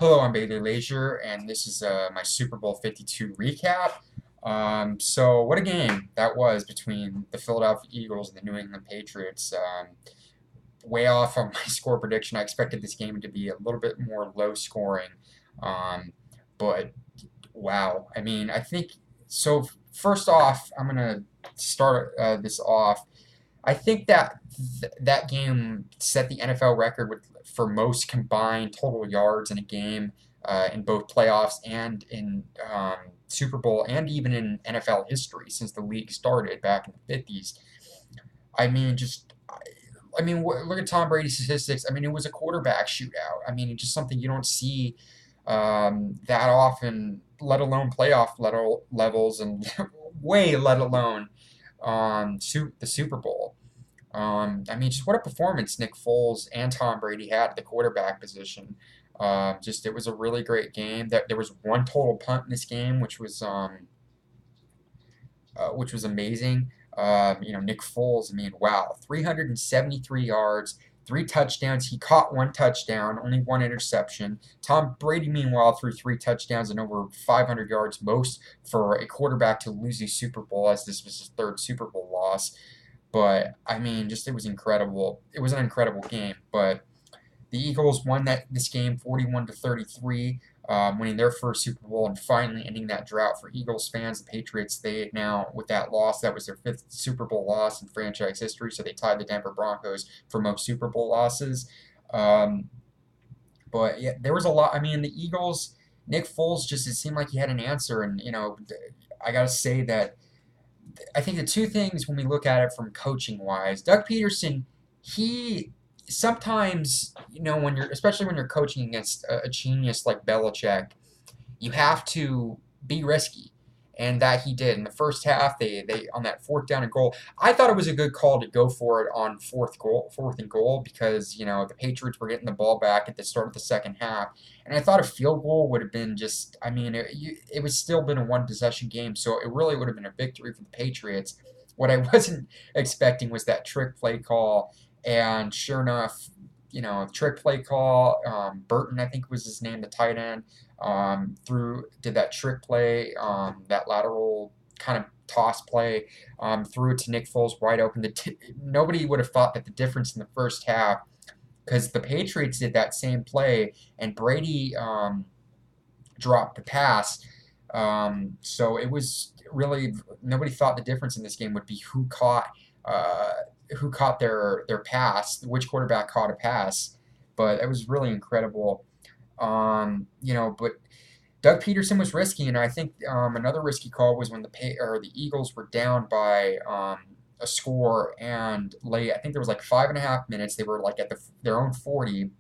Hello, I'm Bailey Leisure, and this is my Super Bowl 52 recap. So what a game that was between the Philadelphia Eagles and the New England Patriots. Way off on my score prediction. I expected this game to be a little bit more low scoring, um, but wow. I mean, I think so. First off, I'm gonna start this off. I think that that game set the NFL record for most combined total yards in a game in both playoffs and in Super Bowl and even in NFL history since the league started back in the 50s. I mean, look at Tom Brady's statistics. I mean, it was a quarterback shootout. I mean, it's just something you don't see that often, let alone levels and way let alone the Super Bowl. I mean, just what a performance Nick Foles and Tom Brady had at the quarterback position. Just it was a really great game. That there was one total punt in this game, which was amazing. Nick Foles. I mean, wow, 373 yards, three touchdowns. He caught one touchdown, only one interception. Tom Brady, meanwhile, threw three touchdowns and over 500 yards, most for a quarterback to lose the Super Bowl, as this was his third Super Bowl loss. But I mean, just it was incredible. It was an incredible game. But the Eagles won this game 41-33, winning their first Super Bowl and finally ending that drought for Eagles fans. The Patriots, they now with that loss, that was their fifth Super Bowl loss in franchise history. So they tied the Denver Broncos for most Super Bowl losses. Um, but yeah, there was a lot. I mean, the Eagles, Nick Foles, just it seemed like he had an answer, and I gotta say that I think the two things when we look at it from coaching wise, Doug Peterson, he sometimes, when you're, especially when you're coaching against a genius like Belichick, you have to be risky. And that he did. In the first half, they on that fourth down and goal, I thought it was a good call to go for it on fourth and goal, because the Patriots were getting the ball back at the start of the second half, and I thought a field goal would have been just, I mean, it was still been a one possession game, so it really would have been a victory for the Patriots. What I wasn't expecting was that trick play call, and sure enough, trick play call. Burton, I think was his name, the tight end, did that trick play, that lateral kind of toss play, threw it to Nick Foles wide open. Nobody would have thought that the difference in the first half, because the Patriots did that same play and Brady dropped the pass. So it was really, nobody thought the difference in this game would be uh, who caught their pass, which quarterback caught a pass. But it was really incredible. But Doug Peterson was risky, and I think another risky call was when the Eagles were down by a score and late. I think there was like 5.5 minutes. They were like at their own 40, and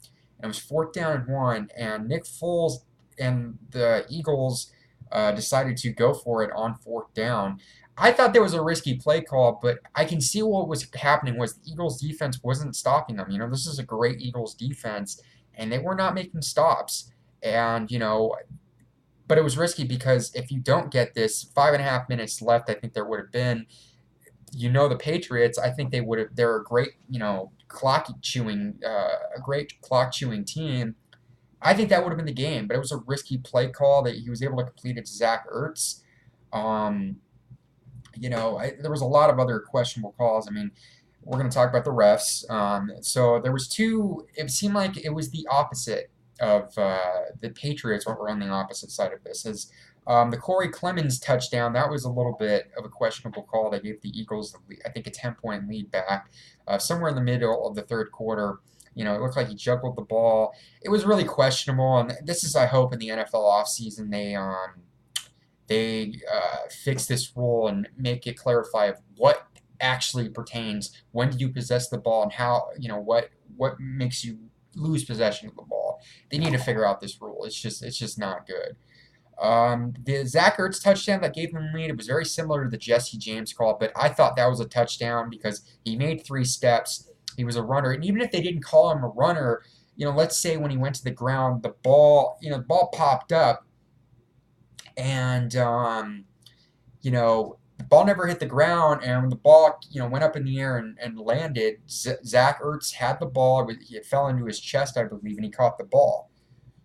it was fourth down and one. And Nick Foles and the Eagles decided to go for it on fourth down. I thought there was a risky play call, but I can see what was happening was the Eagles defense wasn't stopping them. This is a great Eagles defense, and they were not making stops. And but it was risky because if you don't get this 5.5 minutes left, I think there would have been, the Patriots. I think they would have. They're a great, a great clock chewing team. I think that would have been the game, but it was a risky play call that he was able to complete it to Zach Ertz. Um, there was a lot of other questionable calls. I mean, we're going to talk about the refs. So there was two. It seemed like it was the opposite of the Patriots were on the opposite side of this. As the Corey Clemens touchdown, that was a little bit of a questionable call. They gave the Eagles, I think, a 10-point lead back somewhere in the middle of the third quarter. It looked like he juggled the ball. It was really questionable, and this is, I hope, in the NFL offseason they fix this rule and make it clarify of what actually pertains. When do you possess the ball, and how? What makes you lose possession of the ball? They need to figure out this rule. It's just not good. The Zach Ertz touchdown that gave them the lead, it was very similar to the Jesse James call, but I thought that was a touchdown because he made three steps. He was a runner, and even if they didn't call him a runner, let's say when he went to the ground, the ball popped up, and the ball never hit the ground, and when the ball, went up in the air and landed, Zach Ertz had the ball. It fell into his chest, I believe, and he caught the ball.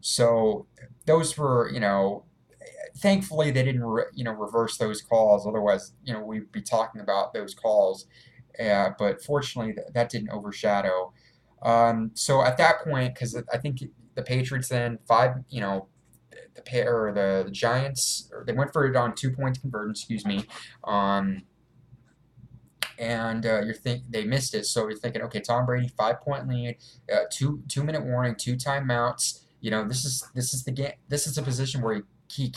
So those were, thankfully they didn't, reverse those calls. Otherwise, we'd be talking about those calls. But fortunately, that didn't overshadow. So at that point, because I think the Patriots then the Giants, they went for it on 2 point conversion, excuse me. Um, and they missed it. So you're thinking, okay, Tom Brady 5 point lead, 2 minute warning, two timeouts. This is the game. This is a position where he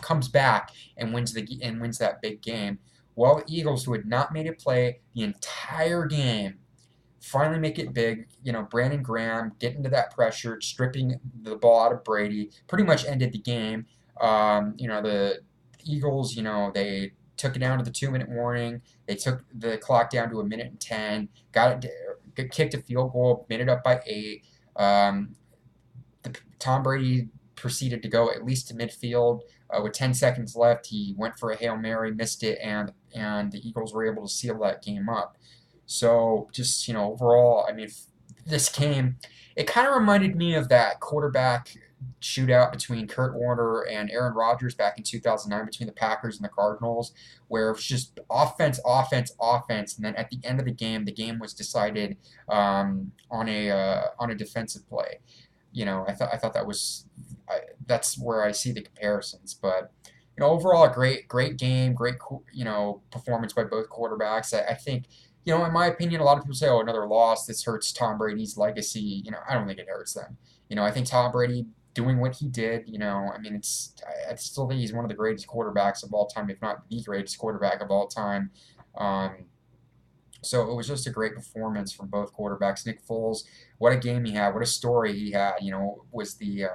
comes back and wins that big game. Well, the Eagles, who had not made a play the entire game, finally make it big. Brandon Graham getting into that pressure, stripping the ball out of Brady, pretty much ended the game. The Eagles, they took it down to the 2 minute warning. They took the clock down to a minute and 10, kicked a field goal, made it up by 8. Um, Tom Brady proceeded to go at least to midfield with 10 seconds left. He went for a Hail Mary, missed it, and the Eagles were able to seal that game up. So just overall, I mean, this game, it kind of reminded me of that quarterback shootout between Kurt Warner and Aaron Rodgers back in 2009 between the Packers and the Cardinals, where it was just offense, offense, offense, and then at the end of the game was decided on a defensive play. I thought that's where I see the comparisons. But overall, a great game, great performance by both quarterbacks. I think in my opinion, a lot of people say, "Oh, another loss. This hurts Tom Brady's legacy." I don't think it hurts them. I think Tom Brady doing what he did. I mean, I still think he's one of the greatest quarterbacks of all time, if not the greatest quarterback of all time. Um, so it was just a great performance from both quarterbacks. Nick Foles, what a game he had, what a story he had. Was the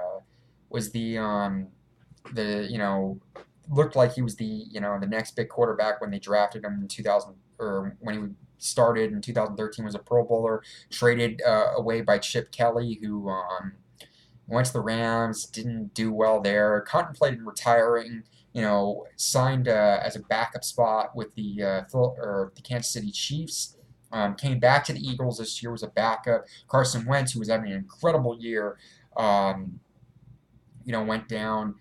looked like he was the next big quarterback when they drafted him in 2000, or when he started in 2013, was a Pro Bowler, traded away by Chip Kelly, who went to the Rams, didn't do well there, contemplated retiring. Signed as a backup spot with the Kansas City Chiefs. Came back to the Eagles this year, was a backup. Carson Wentz, who was having an incredible year, went down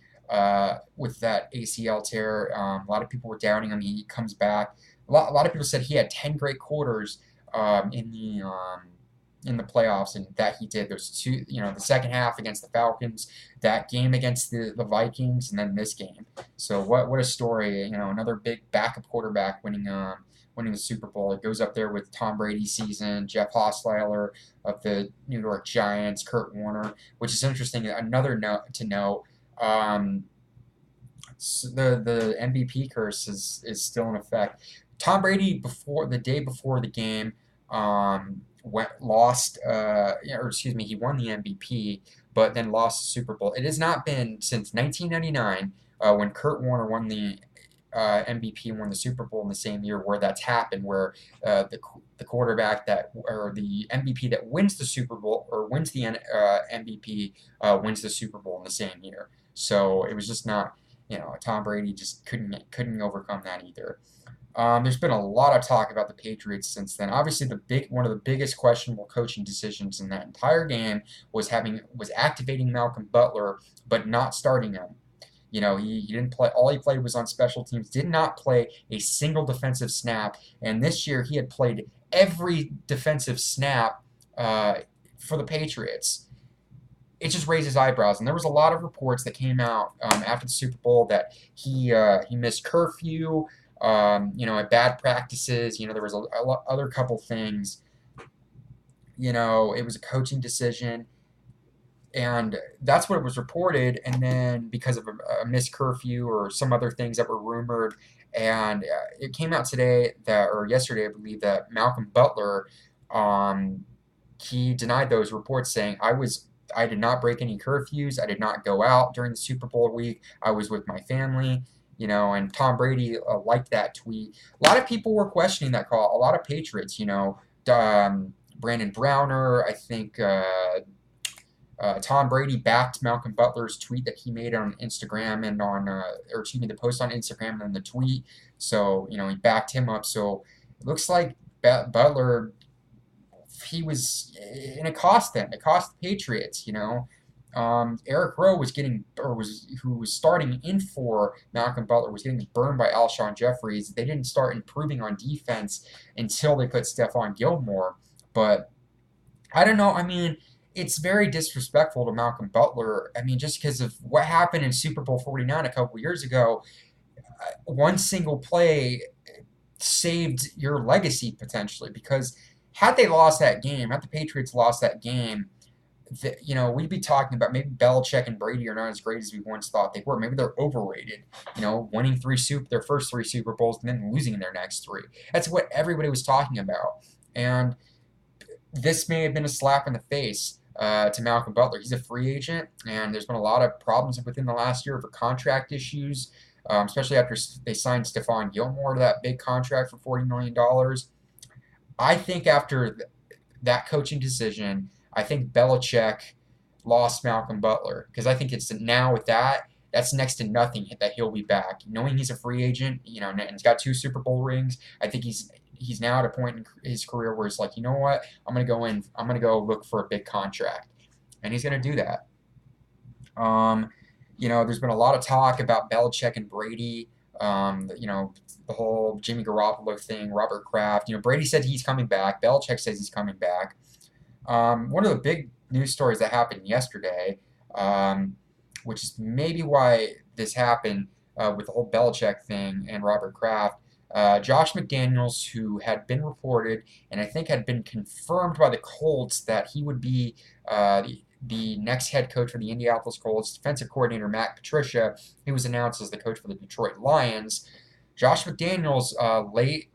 with that ACL tear. A lot of people were doubting him. He comes back. A lot of people said he had 10 great quarters in the playoffs, and that he did. Those two, the second half against the Falcons, that game against the Vikings, and then this game. So what a story! Another big backup quarterback winning the Super Bowl. It goes up there with Tom Brady's season, Jeff Hostetler of the New York Giants, Kurt Warner, which is interesting. Another note to note. The MVP curse is still in effect. Tom Brady, the day before the game, lost, or excuse me, he won the MVP, but then lost the Super Bowl. It has not been since 1999, when Kurt Warner won the MVP and won the Super Bowl in the same year, where that's happened, where the quarterback or the MVP that wins the Super Bowl or wins the MVP wins the Super Bowl in the same year. So it was just not, Tom Brady just couldn't overcome that either. There's been a lot of talk about the Patriots since then. Obviously, one of the biggest questionable coaching decisions in that entire game was activating Malcolm Butler, but not starting him. He didn't play. All he played was on special teams. Did not play a single defensive snap. And this year, he had played every defensive snap for the Patriots. It just raises eyebrows. And there was a lot of reports that came out after the Super Bowl that he missed curfew. At bad practices. There was other couple things. It was a coaching decision. And that's what was reported. And then because of a missed curfew or some other things that were rumored, and it came out or yesterday, I believe, that Malcolm Butler, he denied those reports, saying, I did not break any curfews. I did not go out during the Super Bowl week. I was with my family. And Tom Brady liked that tweet. A lot of people were questioning that call. A lot of Patriots, Brandon Browner, I think Tom Brady backed Malcolm Butler's tweet that he made on Instagram and the post on Instagram and then the tweet. So, he backed him up. So it looks like Butler he was, and it cost them. It cost the Patriots. Eric Rowe was getting, or was who was starting in for Malcolm Butler, was getting burned by Alshon Jeffries. They didn't start improving on defense until they put Stephon Gilmore. But I don't know. I mean, it's very disrespectful to Malcolm Butler. I mean, just because of what happened in Super Bowl 49 a couple years ago, one single play saved your legacy potentially. Because had they lost that game, had the Patriots lost that game, we'd be talking about maybe Belichick and Brady are not as great as we once thought they were. Maybe they're overrated. Winning their first three Super Bowls and then losing in their next three. That's what everybody was talking about. And this may have been a slap in the face to Malcolm Butler. He's a free agent, and there's been a lot of problems within the last year for contract issues, especially after they signed Stephon Gilmore to that big contract for $40 million. I think after that coaching decision, I think Belichick lost Malcolm Butler because I think it's now with that's next to nothing that he'll be back. Knowing he's a free agent, and he's got 2 Super Bowl rings, I think he's now at a point in his career where it's like, you know what, I'm gonna go look for a big contract, and he's gonna do that. There's been a lot of talk about Belichick and Brady. The whole Jimmy Garoppolo thing, Robert Kraft. Brady said he's coming back. Belichick says he's coming back. One of the big news stories that happened yesterday, which is maybe why this happened with the whole Belichick thing and Robert Kraft. Josh McDaniels, who had been reported and I think had been confirmed by the Colts that he would be the next head coach for the Indianapolis Colts, defensive coordinator Matt Patricia, he was announced as the coach for the Detroit Lions. Josh McDaniels, late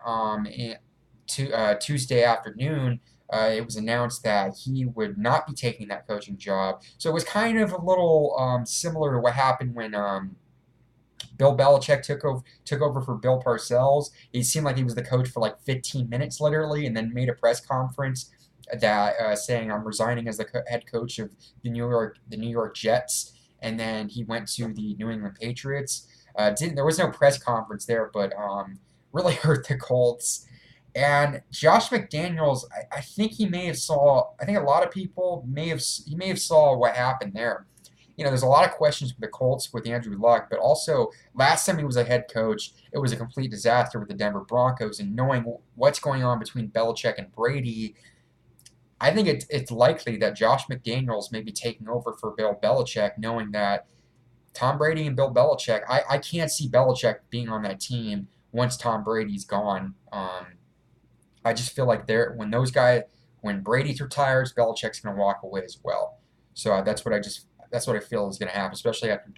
Tuesday afternoon, it was announced that he would not be taking that coaching job. So it was kind of a little similar to what happened when Bill Belichick took over for Bill Parcells. He seemed like he was the coach for like 15 minutes, literally, and then made a press conference that saying I'm resigning as the head coach of the New York Jets, and then he went to the New England Patriots. There was no press conference there, but really hurt the Colts. And Josh McDaniels, I think he may have saw. I think a lot of people may have saw what happened there. There's a lot of questions with the Colts with Andrew Luck, but also last time he was a head coach, it was a complete disaster with the Denver Broncos. And knowing what's going on between Belichick and Brady, I think it's likely that Josh McDaniels may be taking over for Bill Belichick, knowing that Tom Brady and Bill Belichick, I can't see Belichick being on that team once Tom Brady's gone. I just feel like when Brady retires, Belichick's going to walk away as well. So that's what I feel is going to happen, especially after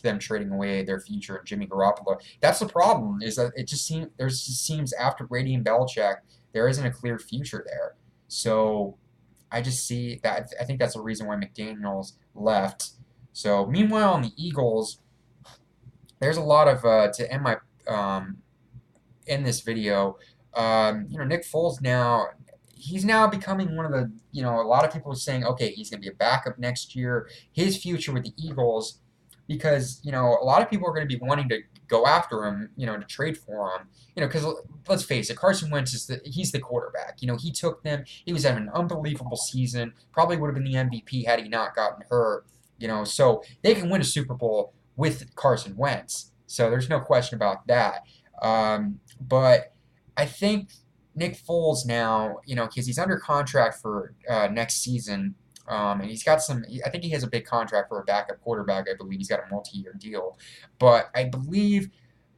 them trading away their future in Jimmy Garoppolo. That's the problem, is that it just seems after Brady and Belichick, there isn't a clear future there. So I just see that. I think that's the reason why McDaniels left. So meanwhile, on the Eagles, there's a lot of to end my in this video. Nick Foles he's now becoming one of the, a lot of people are saying, okay, he's going to be a backup next year. His future with the Eagles, because, a lot of people are going to be wanting to go after him, to trade for him, because let's face it, Carson Wentz he's the quarterback. He took them. He was having an unbelievable season. Probably would have been the MVP had he not gotten hurt. So they can win a Super Bowl with Carson Wentz. So there's no question about that. But I think Nick Foles now, because he's under contract for next season, and he's got I think he has a big contract for a backup quarterback. I believe he's got a multi-year deal. But I believe,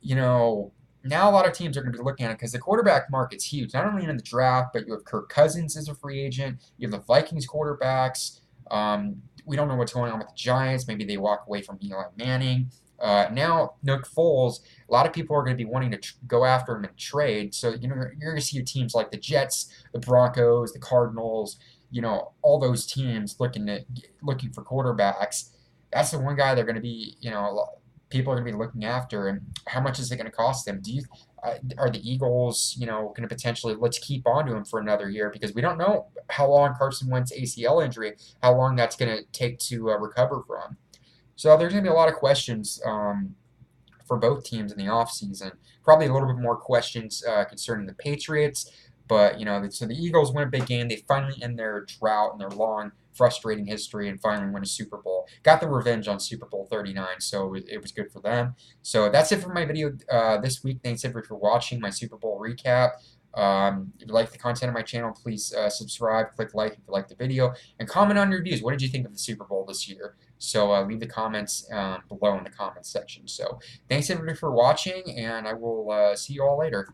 now a lot of teams are going to be looking at it because the quarterback market's huge. Not only in the draft, but you have Kirk Cousins as a free agent. You have the Vikings quarterbacks. We don't know what's going on with the Giants. Maybe they walk away from Eli Manning. Now, Nick Foles, a lot of people are going to be wanting to go after him and trade. So, you're going to see teams like the Jets, the Broncos, the Cardinals, all those teams looking for quarterbacks. That's the one guy they're going to be, people are going to be looking after. And how much is it going to cost them? Are the Eagles, going to potentially, let's keep on to him for another year, because we don't know how long Carson Wentz ACL injury, how long that's going to take to recover from. So there's going to be a lot of questions for both teams in the offseason. Probably a little bit more questions concerning the Patriots. But, so the Eagles win a big game. They finally end their drought and their long, frustrating history and finally win a Super Bowl. Got the revenge on Super Bowl 39, so it was good for them. So that's it for my video this week. Thanks everybody for watching my Super Bowl recap. If you like the content of my channel, please subscribe, click like if you like the video, and comment on your views. What did you think of the Super Bowl this year? So leave the comments below in the comments section. So thanks everybody for watching, and I will see you all later.